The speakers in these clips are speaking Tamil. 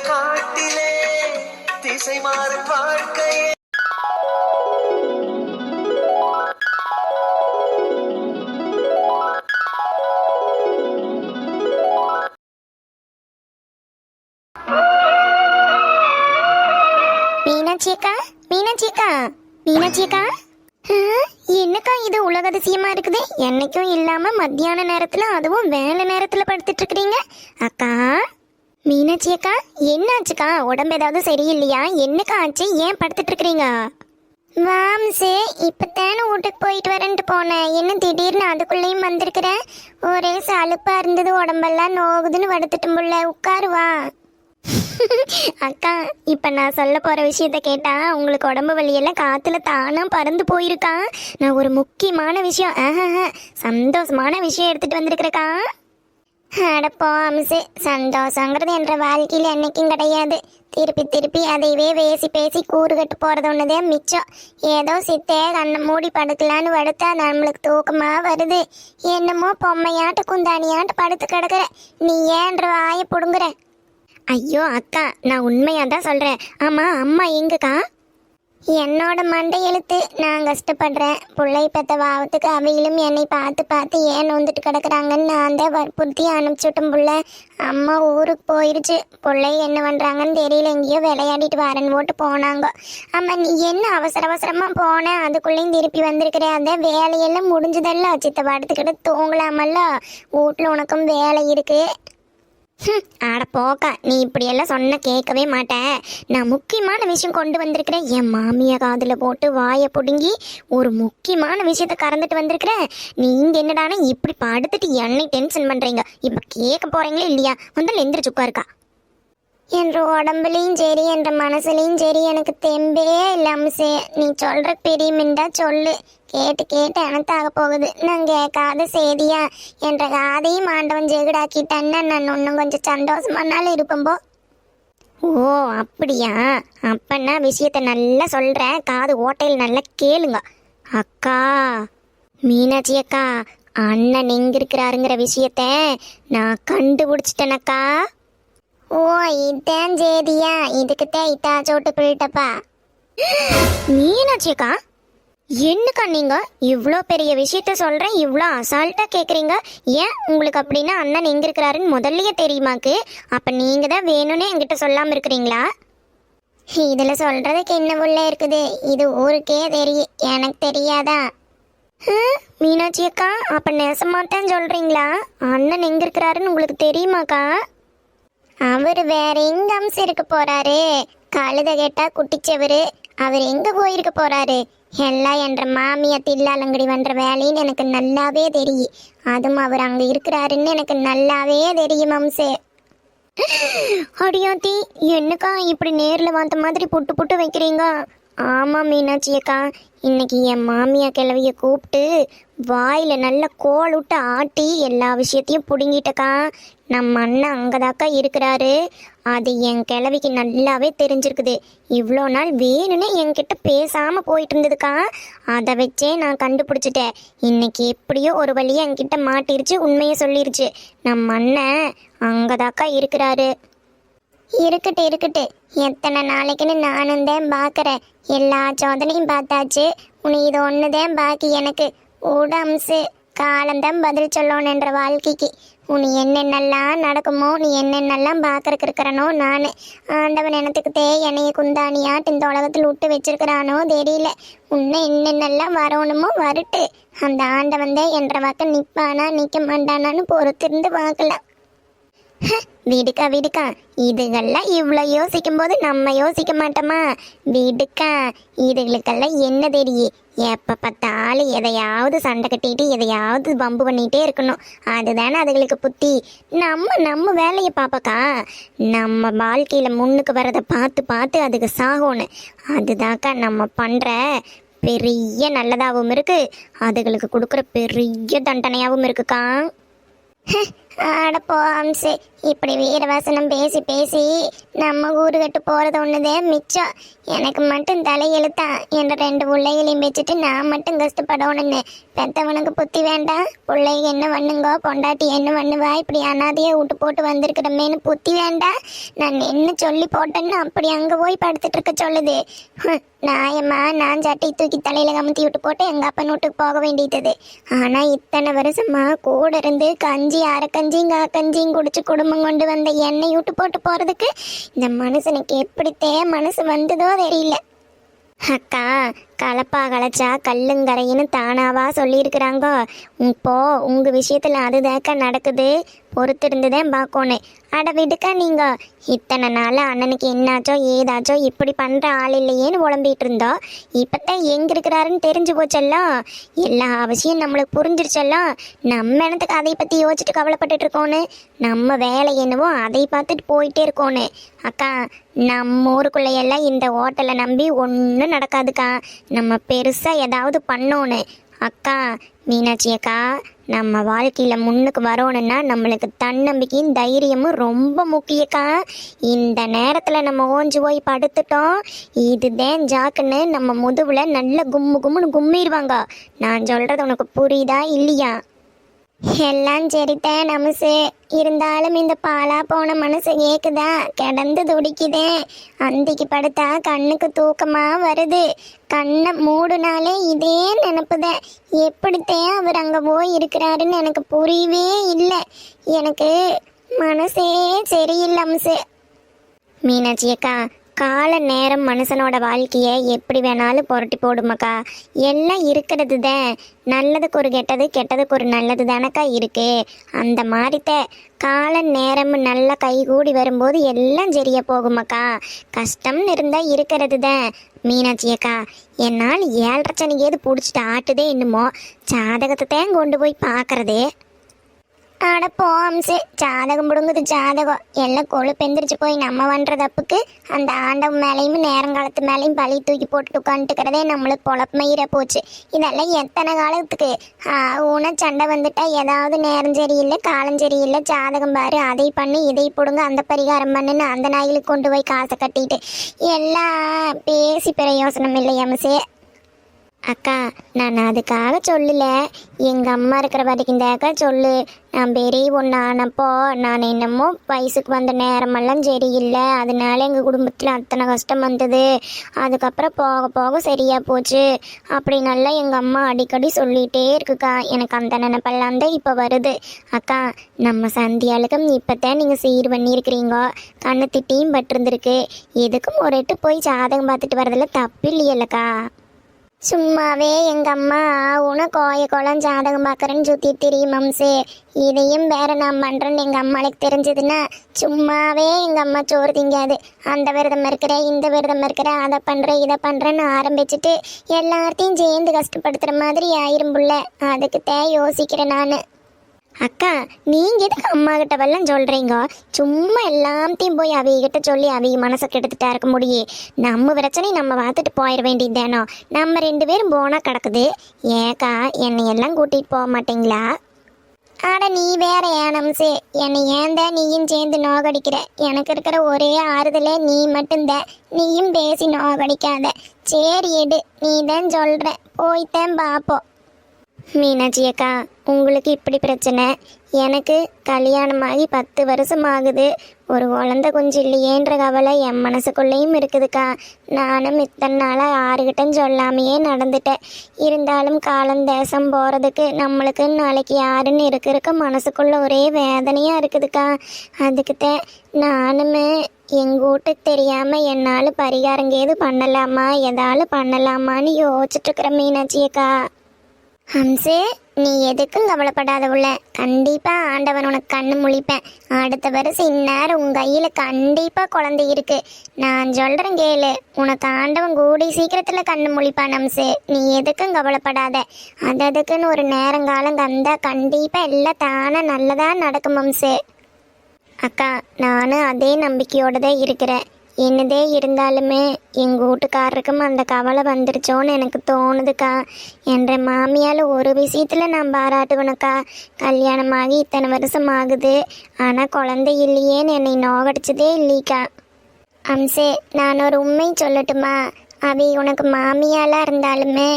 காட்டிலே திசை மாறும் வாழ்க்கையே. மீனாட்சியக்கா, மீனாட்சியக்கா, மீனாட்சியக்கா, என்னக்கா இது உலக அதிசயமா இருக்குது. என்னைக்கும் இல்லாம மத்தியான நேரத்துல அதுவும் வேலை நேரத்துல படுத்துட்டு இருக்கிறீங்க. அக்கா மீனாட்சி அக்கா, என்னாச்சுக்கா? உடம்பு ஏதாவது சரியில்லையா? என்னக்கா ஆச்சு? ஏன் படுத்துட்டு இருக்கிறீங்க? வாம்சே, இப்பத்தானே வீட்டுக்கு போயிட்டு வரேன்ட்டு போனேன். என்ன திடீர்னு அதுக்குள்ளேயும் வந்திருக்கிறேன்? ஒரே சலுப்பா இருந்தது, உடம்பெல்லாம் நோகுதுன்னு படுத்துட்டும் புள்ள. உட்காருவா. அக்கா, இப்ப நான் சொல்ல போற விஷயத்த கேட்டா உங்களுக்கு உடம்பு வலியெல்லாம் காத்துல தானா பறந்து போயிருக்கா. நான் ஒரு முக்கியமான விஷயம், சந்தோஷமான விஷயம் எடுத்துட்டு வந்திருக்கிறேக்கா. அடப்போ அம்சு, சந்தோஷங்கிறது என்ற வாழ்க்கையில் என்னைக்கும் கிடையாது. திருப்பி திருப்பி அதையவே பேசி பேசி கூறு கட்டு போறது ஒண்ணுதே மிச்சம். ஏதோ சித்தே கண்ணை மூடி படுக்கலான்னு படுத்தா நம்மளுக்கு தூக்கமா வருது. என்னமோ பொம்மையாட்டு குந்தானியாட்டு படுத்து கிடக்குற. நீ ஏன்ற வாயை புடுங்குற? ஐயோ அக்கா, நான் உண்மையாக தான் சொல்கிறேன். ஆமாம், அம்மா எங்கக்கா? என்னோட மண்டை எழுத்து. நான் கஷ்டப்படுறேன். பிள்ளை பெற்ற பாவத்துக்கு அவையிலும் என்னை பார்த்து பார்த்து ஏன் வந்துட்டு கிடக்குறாங்கன்னு நான் தான் வற்புறுத்தி அனுப்பிச்சுட்டேன். புள்ள அம்மா ஊருக்கு போயிருச்சு. பிள்ளை என்ன பண்ணுறாங்கன்னு தெரியல, எங்கேயோ விளையாடிட்டு வரேன்னு போட்டு போனாங்க. அம்மா, நீ என்ன அவசர அவசரமாக போனேன், அதுக்குள்ளேயும் திருப்பி வந்திருக்கிறேன். அந்த வேலையெல்லாம் முடிஞ்சதல்ல, சித்த படுத்துக்கிட்டு தூங்கலாமல்ல. வீட்டில் உனக்கும் வேலை இருக்குது. ஆட போக்கா, நீ இப்படியெல்லாம் சொன்ன கேட்கவே மாட்டேன். நான் முக்கியமான விஷயம் கொண்டு வந்திருக்கிறேன். என் மாமியை காதில் போட்டு வாயை பிடுங்கி ஒரு முக்கியமான விஷயத்த கறந்துட்டு வந்திருக்கிறேன். நீங்கள் என்னடானா இப்படி படுத்துட்டு என்னை டென்ஷன் பண்ணுறீங்க. இப்போ கேட்க போகிறீங்களே இல்லையா? வந்து எந்திரிச்சு உட்காருக்கா. என்ற உடம்புலையும் சரி என்ற மனசுலையும் சரி எனக்கு தெம்பே இல்லாமசே. நீ சொல்கிற பெரியமிண்டா சொல்லு. கேட்டு கேட்டு எனத்தாக போகுது. நான் கேட்காத செய்தியா என்ற காதையும் ஆண்டவன் ஜெகுடாக்கிட்டேன்னா நான் இன்னும் கொஞ்சம் சந்தோஷமானாலும் இருப்பம்போ. ஓ அப்படியா? அப்பன்னா விஷயத்த நல்லா சொல்கிறேன், காது ஓட்டையில் நல்லா கேளுங்க. அக்கா மீனாட்சி அக்கா, அண்ணன் எங்க இருக்கிறாருங்கிற விஷயத்த நான் கண்டுபிடிச்சிட்டேனக்கா. ஓ இதான் சேதியா? இதுக்குத்தான் இத்தா சோட்டு போயிட்டப்பா. மீனாட்சி அக்கா, என்னக்கா நீங்க இவ்வளோ பெரிய விஷயத்த சொல்றேன், இவ்வளோ அசால்ட்டா கேட்குறீங்க? ஏன் உங்களுக்கு அப்படின்னா அண்ணன் எங்க இருக்கிறாருன்னு முதல்லயே தெரியுமாக்கு? அப்ப நீங்க தான் வேணும்னே என்கிட்ட சொல்லாம இருக்கிறீங்களா? இதுல சொல்றதுக்கு என்ன உள்ள இருக்குது? இது ஊருக்கே தெரியும், எனக்கு தெரியாதா? மீனாட்சி அக்கா, அப்ப நெசமாத்தான் சொல்றீங்களா? அண்ணன் எங்க இருக்கிறாருன்னு உங்களுக்கு தெரியுமாக்கா? அவர் வேற எங்க அம்சம் இருக்க போறாரு? கழுத கேட்டா குட்டிச்சவரு. அவர் எங்க போயிருக்க போறாரு? எல்லாம் என்ற மாமியா தில்லாலங்கடி பண்ற வேலைன்னு எனக்கு நல்லாவே தெரியும். அதுவும் அவர் அங்க இருக்கிறாருன்னு எனக்கு நல்லாவே தெரியும் அம்சே. அடியாத்தி, என்னக்கா இப்படி நேர்ல வந்த மாதிரி புட்டு புட்டு வைக்கிறீங்க? ஆமா மீனாட்சி அக்கா, இன்னைக்கு என் மாமியா கிழவிய கூப்பிட்டு வாயில நல்ல கோல் விட்டு ஆட்டி எல்லா விஷயத்தையும் பிடுங்கிட்டக்கா. நம்ம அண்ணன் அங்கதாக்கா இருக்கிறாரு. அது என் கிழவிக்கு நல்லாவே தெரிஞ்சிருக்குது. இவ்வளோ நாள் வேணும்னே என்கிட்ட பேசாம போயிட்டு இருந்ததுக்கா. அதை வச்சே நான் கண்டுபிடிச்சிட்டேன். இன்னைக்கு எப்படியோ ஒரு வழியா என்கிட்ட மாட்டிருச்சு, உண்மையை சொல்லிருச்சு. நம்ம அண்ணன் அங்கதாக்கா இருக்கிறாரு. இருக்கட்டு இருக்கட்டு, எத்தனை நாளைக்குன்னு நானும் தான் பார்க்குறேன். எல்லா சோதனையும் பார்த்தாச்சு. உனி இது ஒன்று தான் பாக்கி எனக்கு. உடம்சு காலம்தான் பதில் சொல்லணும் என்ற வாழ்க்கைக்கு. உனி என்னென்னலாம் நடக்குமோ, நீ என்னென்னலாம் பார்க்கறக்கு இருக்கிறனோ நான். ஆண்டவன் எனத்துக்கு என்னைய குந்தானியாட்டு இந்த உலகத்தில் விட்டு வச்சிருக்கிறானோ தெரியல. உன்னை என்னென்னலாம் வரணுமோ வரட்டு. அந்த ஆண்டவன் தான் என்ற பக்கம் நிற்பானா நிற்க மாட்டானான்னு பொறுத்திருந்து பார்க்கலாம். விடுக்கா விடுக்கா, இதுகள்லாம் இவ்வளோ யோசிக்கும் போது நம்ம யோசிக்க மாட்டோமா? விடுக்கா, இதுகளுக்கெல்லாம் என்ன தெரியும்? எப்போ பார்த்தாலும் எதையாவது சண்டை கட்டிட்டு எதையாவது பம்பு பண்ணிகிட்டே இருக்கணும். அதுதானே அதுகளுக்கு புத்தி. நம்ம வேலையை பார்ப்பக்கா. நம்ம வாழ்க்கையில் முன்னுக்கு வரதை பார்த்து பார்த்து அதுக்கு சாகணும். அதுதாக்கா நம்ம பண்ணுற பெரிய நல்லதாகவும் இருக்குது, அதுகளுக்கு கொடுக்குற பெரிய தண்டனையாகவும் இருக்குக்கா. அடப்போ அம்சே, இப்படி வீரவாசனம் பேசி பேசி நம்ம ஊரு கட்டு போறது ஒண்ணுதே மிச்சம். எனக்கு மட்டும் தலையெழுத்தான் என்ற 2 பிள்ளைகளையும் வச்சுட்டு நான் மட்டும் கஷ்டப்படணும்னு. பெத்தவனுக்கு புத்தி வேண்டாம், பிள்ளைங்க என்ன பண்ணுங்கோ, பொண்டாட்டி என்ன பண்ணுவா, இப்படி அனாதையை விட்டு போட்டு வந்திருக்கிறமேனு புத்தி வேண்டாம். நான் என்ன சொல்லி போட்டேன்னு அப்படி அங்க போய் படுத்துட்டு இருக்க சொல்லுது. நாயம்மா, நான் சட்டை தூக்கி தலையில கமுத்தி விட்டு போட்டு எங்க அப்பன் வீட்டுக்கு போக வேண்டியது. ஆனா இத்தனை வருஷமா கூட இருந்து கஞ்சி அரைக்கஞ்சியும் காக்கஞ்சியும் குடிச்சு குடும்பம் கொண்டு வந்த எண்ணெய் விட்டு போட்டு போறதுக்கு இந்த மனுஷனுக்கு எப்படித்தே மனசு வந்ததோ தெரியல. அக்கா, கலப்பா கலைச்சா கல்லுங்கரைன்னு தானாவா சொல்லியிருக்கிறாங்க. இப்போ உங்க விஷயத்துல அதுதாக்கா நடக்குது, பொறுத்திருந்துதான் பார்க்கணும். அட விடுக்கா, நீங்க இத்தனை நாள் அண்ணனுக்கு என்னாச்சோ ஏதாச்சோ இப்படி பண்ற ஆள் இல்லையேன்னு உழம்பிட்டு இருந்தோம். இப்பத்தான் எங்க இருக்கிறாருன்னு தெரிஞ்சு போச்செல்லாம், எல்லா அவசியம் நம்மளுக்கு புரிஞ்சிருச்செல்லாம். நம்ம என்னத்துக்கு அதை பத்தி யோசிச்சுட்டு கவலைப்பட்டுட்டு இருக்கோன்னு, நம்ம வேலை என்னவோ அதை பார்த்துட்டு போயிட்டே இருக்கோன்னு. அக்கா, நம்ம ஊருக்குள்ளையெல்லாம் இந்த ஹோட்டலை நம்பி ஒன்றும் நடக்காதுக்கா. நம்ம பெருசா ஏதாவது பண்ணோன்னு. அக்கா மீனாட்சி அக்கா, நம்ம வாழ்க்கையில முன்னுக்கு வரணும்னா நம்மளுக்கு தன்னம்பிக்கையும் தைரியமும் ரொம்ப முக்கியக்கா. இந்த நேரத்துல நம்ம ஓஞ்சு போய் படுத்துட்டோம், இதுதான் ஜாக்குன்னு நம்ம முதுகுல நல்ல கும்மு கும்முன்னு கும்மிடுவாங்க. நான் சொல்றது உனக்கு புரியுதா இல்லையா? எல்லாம் சரிதான் நமசு, இருந்தாலும் இந்த பாலா போன மனசு கேக்குதா, கிடந்து துடிக்குதே. அந்திக்கு படுத்தா கண்ணுக்கு தூக்கமா வருது, கண்ணை மூடுனாலே இதே நினப்புதான். எப்படித்தான் அவர் அங்க போய் இருக்கிறாருன்னு எனக்கு புரியவே இல்லை. எனக்கு மனசே சரியில்லை அம்சு. மீனாட்சி அக்கா, கால நேரம் மனுஷனோட வாழ்க்கையை எப்படி வேணாலும் புரட்டி போடுமாக்கா. எல்லாம் இருக்கிறது தான், நல்லதுக்கு ஒரு கெட்டது, கெட்டதுக்கு ஒரு நல்லது தானக்கா இருக்கு. அந்த மாதிரித்த கால நேரம் நல்லா கைகூடி வரும்போது எல்லாம் சரியா போகுமாக்கா. கஷ்டம்னு இருந்தால் இருக்கிறது தான். மீனாட்சி அக்கா, என்னால் 7.5 சனிக்கு ஏது பிடிச்சிட்டு ஆட்டுதே, என்னமோ ஜாதகத்தை தான் கொண்டு போய் பார்க்கறதே. ஆட போம்சு, ஜாதகம் முடுங்குது ஜாதகம். எல்லாம் கொழுப்பு எந்திரிச்சு போய் நம்ம பண்ற தப்புக்கு அந்த ஆண்டவன் மேலேயும் நேரங்காலத்து மேலேயும் பழி தூக்கி போட்டுட்டு உட்காந்துக்கிறதே நம்மளுக்கு பொழப்பமயிர போச்சு. இதெல்லாம் எத்தனை காலத்துக்கு? ஊன சண்டை வந்துட்டா ஏதாவது நேரம் சரியில்லை காலம் சரியில்லை, ஜாதகம் பாரு, அதை பண்ணி இதை போடுங்க, அந்த பரிகாரம் பண்ணுன்னு அந்த நாய்களுக்கு கொண்டு போய் காசை கட்டிட்டு எல்லாம் பேசி பிரயோசனம் இல்லையாமசே. அக்கா, நான் அதுக்காக சொல்லல, எங்கள் அம்மா இருக்கிற வரைக்கும் தாக்கா சொல்லு. நான் பெரிய ஒன்று ஆனப்போ நான் என்னமோ வயசுக்கு வந்த நேரமெல்லாம் சரியில்லை, அதனால எங்கள் குடும்பத்தில் அத்தனை கஷ்டம் வந்தது. அதுக்கப்புறம் போக போக சரியாக போச்சு அப்படி நல்லா எங்கள் அம்மா அடிக்கடி சொல்லிகிட்டே இருக்குக்கா. எனக்கு அந்த நினைப்பெல்லாம் தான் இப்போ வருது. அக்கா, நம்ம சந்தியாளுக்கும் இப்போ தான் நீங்கள் சீர் பண்ணியிருக்கிறீங்க, கண்ணு திட்டியும் பட்டிருந்துருக்கு. எதுக்கும் ஒரு எட்டு போய் ஜாதகம் பார்த்துட்டு வரதில்ல தப்பு இல்லையல்லக்கா. சும்மாவே எங்கள் அம்மா உன கோய குளம் ஜாதகம் பார்க்குறேன்னு சுற்றி தெரியும் மம்சே. இதையும் வேற நான் பண்ணுறேன்னு எங்கள் அம்மாளுக்கு தெரிஞ்சதுன்னா சும்மாவே எங்கள் அம்மா சோறு திங்காது. அந்த விரதம் இருக்கிறேன், இந்த விரதம் இருக்கிறேன், அதை பண்ணுறேன் இதை பண்ணுறேன்னு ஆரம்பிச்சுட்டு எல்லாத்தையும் சேர்ந்து கஷ்டப்படுத்துகிற மாதிரி ஆயிரும் புள்ள. அதுக்கு யோசிக்கிறேன் நான். அக்கா, நீங்கள் எதுக்கு அம்மா கிட்ட வெள்ளம் சொல்கிறீங்க? சும்மா எல்லாத்தையும் போய் அவிகிட்ட சொல்லி அவி மனசை கெடுத்துட்டா இருக்க முடியும். நம்ம பிரச்சனை நம்ம பார்த்துட்டு போயிட வேண்டியது தானோ. நம்ம 2 பேரும் போனால் கிடக்குது. ஏக்கா, என்னை எல்லாம் கூட்டிகிட்டு போக மாட்டீங்களா? ஆட நீ வேற ஏனம்சே, என்னை ஏன்தான் நீயும் சேர்ந்து நோகடிக்கிற? எனக்கு இருக்கிற ஒரே ஆறுதலே நீ மட்டும்தான். நீயும் பேசி நோகடிக்காத. சரி எடு, நீ தான் சொல்கிற, போய்த்தான் பார்ப்போம். மீனாட்சி அக்கா, உங்களுக்கு இப்படி பிரச்சனை, எனக்கு கல்யாணமாகி 10 வருஷம் ஆகுது. ஒரு குழந்தை கொஞ்சம் இல்லையேன்ற கவலை என் மனசுக்குள்ளேயும் இருக்குதுக்கா. நானும் இத்தனை நாளாக யாருக்கிட்டும் சொல்லாமையே நடந்துட்டேன். இருந்தாலும் காலம் தேசம் போகிறதுக்கு நம்மளுக்கு நாளைக்கு யாருன்னு இருக்க மனசுக்குள்ள ஒரே வேதனையாக இருக்குதுக்கா. அதுக்குத்தான் நானுமே எங்கள் வீட்டுக்கு தெரியாமல் என்னால் பரிகாரம் ஏது பண்ணலாமா, எதாவது பண்ணலாமான்னு யோசிச்சுட்ருக்குற மீனாட்சி அக்கா. ஹம்சே, நீ எதுக்கும் கவலைப்படாத உள்ள, கண்டிப்பாக ஆண்டவன் உனக்கு கண்ணு முழிப்பேன். அடுத்த வருஷம் இந்நேரம் உன் கையில் கண்டிப்பாக குழந்தை இருக்கு. நான் சொல்கிறேன் கேளு, உனக்கு ஆண்டவன் கூடி சீக்கிரத்தில் கண்ணு முழிப்பான் ஹம்சே. நீ எதுக்கும் கவலைப்படாத. அதுக்குன்னு ஒரு நேரங்காலம் வந்தால் கண்டிப்பாக எல்லாம் தானே நல்லதாக நடக்கும் ஹம்சே. அக்கா, நானும் அதே நம்பிக்கையோடு தான் இருக்கிறேன். என்னதே இருந்தாலுமே எங்கள் வீட்டுக்காரருக்கும் அந்த கவலை வந்துருச்சோன்னு எனக்கு தோணுதுக்கா. என்ற மாமியால் ஒரு விஷயத்தில் நான் பாராட்டுவேனுக்கா. கல்யாணமாகி இத்தனை வருஷம் ஆகுது, ஆனால் குழந்தை இல்லையேன்னு என்னை நோகடிச்சதே இல்லைக்கா. அம்சே, நான் ஒரு உண்மை சொல்லட்டுமா? அவி உனக்கு மாமியாலாம் இருந்தாலுமே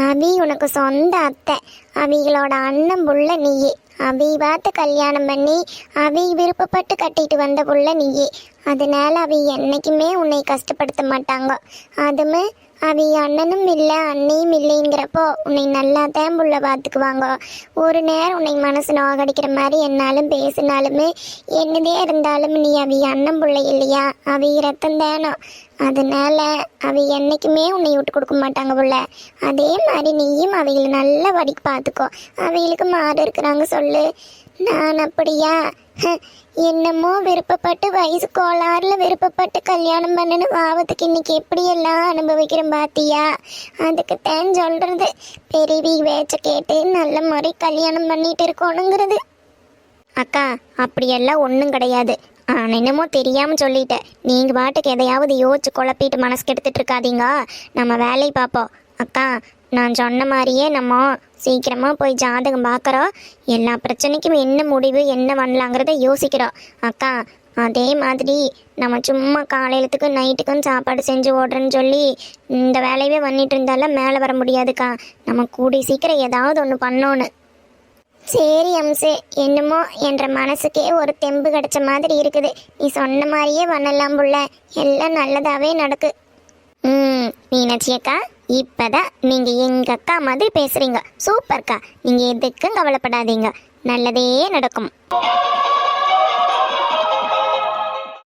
அவி உனக்கு சொந்த அத்தை. அவிகளோட அண்ணன் புள்ள நீயே. அவி பார்த்து கல்யாணம் பண்ணி அவி விருப்பப்பட்டு கட்டிட்டு வந்த புள்ள நீயே. அதனால அவி என்னைக்குமே உன்னை கஷ்டப்படுத்த மாட்டாங்க. அதுமே அவி அண்ணனும் இல்லை அண்ணையும் இல்லைங்கிறப்போ உன்னை நல்லா தான் புள்ள பார்த்துக்குவாங்க. ஒரு நேரம் உன்னை மனசு நோகடிக்கிற மாதிரி என்னாலும் பேசினாலுமே என்னதே இருந்தாலும் நீ அவி அண்ணன் புள்ள இல்லையா? அவி ரத்தம் தானோ. அதனால அவி என்னைக்குமே உன்னை விட்டு கொடுக்க மாட்டாங்க புள்ள. அதே மாதிரி நீயும் அவைகளை நல்ல படிக்கு பார்த்துக்கோ. அவைகளுக்கு மாறு இருக்கிறாங்க சொல்லு. நான் அப்படியா? என்னமோ விருப்பப்பட்டு வயசு கோளாறுல விருப்பப்பட்டு கல்யாணம் பண்ணனு ஆபத்துக்கு இன்னைக்கு எப்படியெல்லாம் அனுபவிக்கிறேன் பாத்தியா? அதுக்குத்தான் சொல்றது, பெரியவி வேச்ச கேட்டு நல்ல முறை கல்யாணம் பண்ணிட்டு இருக்கணுங்கிறது. அக்கா, அப்படியெல்லாம் ஒன்றும் கிடையாது. என்னமோ தெரியாமல் சொல்லிட்டேன். நீங்கள் பாட்டுக்கு எதையாவது யோசிச்சு குழப்பிட்டு மனசு கெடுத்துட்டு இருக்காதீங்க. நம்ம வேலையை பார்ப்போம். அக்கா, நான் சொன்ன மாதிரியே நம்ம சீக்கிரமாக போய் ஜாதகம் பார்க்குறோம். எல்லா பிரச்சனைக்கும் என்ன முடிவு என்ன பண்ணலாங்கிறத யோசிக்கிறோம். அக்கா, அதே மாதிரி நம்ம சும்மா காலையிலத்துக்கும் நைட்டுக்கும் சாப்பாடு செஞ்சு ஓடுறேன்னு சொல்லி இந்த வேலையவே பண்ணிட்டு இருந்தாலும் மேலே வர முடியாதுக்கா. நம்ம கூடி சீக்கிரம் ஏதாவது ஒன்று பண்ணோன்னு. சரி அம்சு, என்னமோ என்ற மனசுக்கே ஒரு தெம்பு கிடைச்ச மாதிரி இருக்குது. நீ சொன்ன மாதிரியே பண்ணலாம் புள்ள. எல்லாம் நல்லதாகவே நடக்கு. மீனாட்சியக்கா, இப்பதான் நீங்க எங்க அக்கா மாதிரி பேசுறீங்க. சூப்பர்க்கா. நீங்க எதுக்கும் கவலைப்படாதீங்க, நல்லதே நடக்கும்.